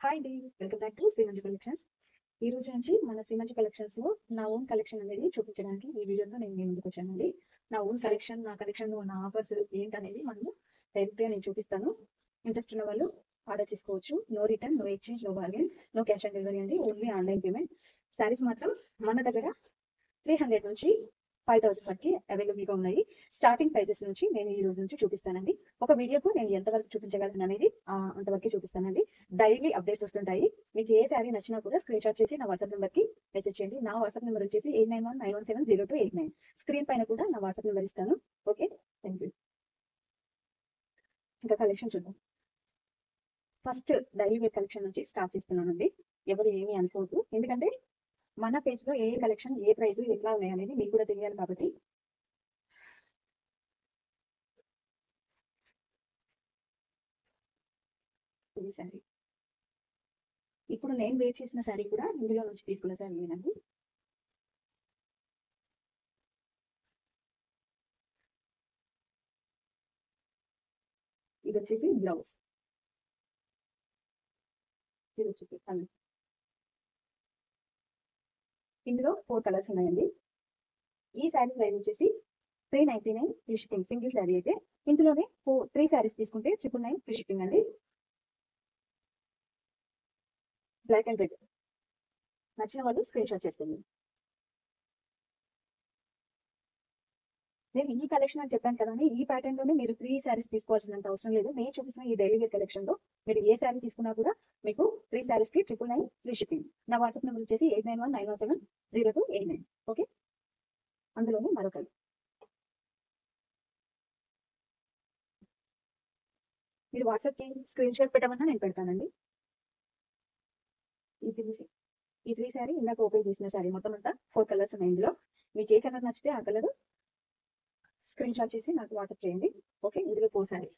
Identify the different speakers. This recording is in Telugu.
Speaker 1: హాయ్ అండి, welcome back to Srimanju collections. ఈ రోజు నుంచి మన శ్రీమంజు కలెక్షన్స్ లో నా ఓన్ కలెక్షన్ అనేది చూపించడానికి ఈ వీడియోలో నేను మీ ముందుకు వచ్చానండి. నా ఓన్ కలెక్షన్, నా కలెక్షన్ నా ఆఫర్స్ ఏంటనేది మనము డైరెక్ట్ గా నేను చూపిస్తాను. ఇంట్రెస్ట్ ఉన్న వాళ్ళు ఆర్డర్ చేసుకోవచ్చు. No return, no exchange, no bargain, no cash on delivery అండి. Only online payment. శారీస్ మాత్రం మన దగ్గర 300 నుంచి 5000 వరకు అవైలబుల్ గా ఉన్నాయి. స్టార్టింగ్ ప్రైజెస్ నుంచి నేను ఈ రోజు నుంచి చూపిస్తానండి. ఒక వీడియోకు నేను ఎంతవరకు చూపించగలను అనేది అంతవరకు చూపిస్తానండి. డైలీ అప్డేట్స్ వస్తుంటాయి. మీకు ఏ శారీ నచ్చినా కూడా స్క్రీన్ షాట్ చేసి నా వాట్సాప్ నెంబర్ కి మెసేజ్ చేయండి. నా వాట్సాప్ నెంబర్ వచ్చేసి 8919170289. స్క్రీన్ పైన కూడా నా వాట్సాప్ నెంబర్ ఇస్తాను. Okay, thank you. ఇంకా కలెక్షన్ చూద్దాం. ఫస్ట్ డైలీ వేర్ కలెక్షన్ నుంచి స్టార్ట్ చేస్తున్నానండి. ఎవరు ఏమీ అనుకోవద్దు, ఎందుకంటే మన పేజ్ లో ఏ కలెక్షన్, ఏ ప్రైస్, ఎట్లా ఉన్నాయి అనేది మీకు కూడా తెలియాలి కాబట్టి. ఇది శారీ, ఇప్పుడు నేను వేర్ చేసిన శారీ కూడా ఇందులో నుంచి తీసుకున్న శారీ ఏనండి. ఇది వచ్చేసి బ్లౌజ్, ఇది వచ్చేసి పళ్ళు. ఇందులో 4 కలర్స్ ఉన్నాయండి. ఈ శారీ ప్రైస్ వచ్చేసి 399 ఫ్రీ షిప్పింగ్. సింగిల్ శారీ అయితే ఇందులోనే 3 శారీస్ తీసుకుంటే 999 ఫ్రీ షిప్పింగ్ అండి. బ్లాక్ అండ్ రెడ్ నచ్చిన వాళ్ళు స్క్రీన్ షాట్ చేసుకోండి. నేను ఈ కలెక్షన్ అని చెప్పాను కదండి, ఈ ప్యాటర్న్ లోనే మీరు 3 శారీస్ తీసుకోవాల్సినంత అవసరం లేదు. నేను చూపిస్తున్న ఈ డైలీ వేర్ కలెక్షన్ లో మీరు ఏ శారీ తీసుకున్నా కూడా మీకు 3 శారీస్ కి 999 ఫ్రీ షిప్పింగ్. నా వాట్సాప్ నెంబర్ వచ్చేసి 8919170289. ఓకే, అందులోనే మరొకరు. మీరు వాట్సాప్ కి స్క్రీన్ షాట్ పెట్టమన్నా నేను పెడతానండి. ఈ త్రీ శారీ ఇందాక ఓపెన్ చేసిన శారీ మొత్తం అంతా 4 కలర్స్ ఉన్నాయి. ఇందులో మీకు ఏ కలర్ నచ్చితే ఆ కలర్ స్క్రీన్ షాట్ చేసి నాకు వాట్సాప్ చేయండి. ఓకే, ఇందులో 4 శారీస్.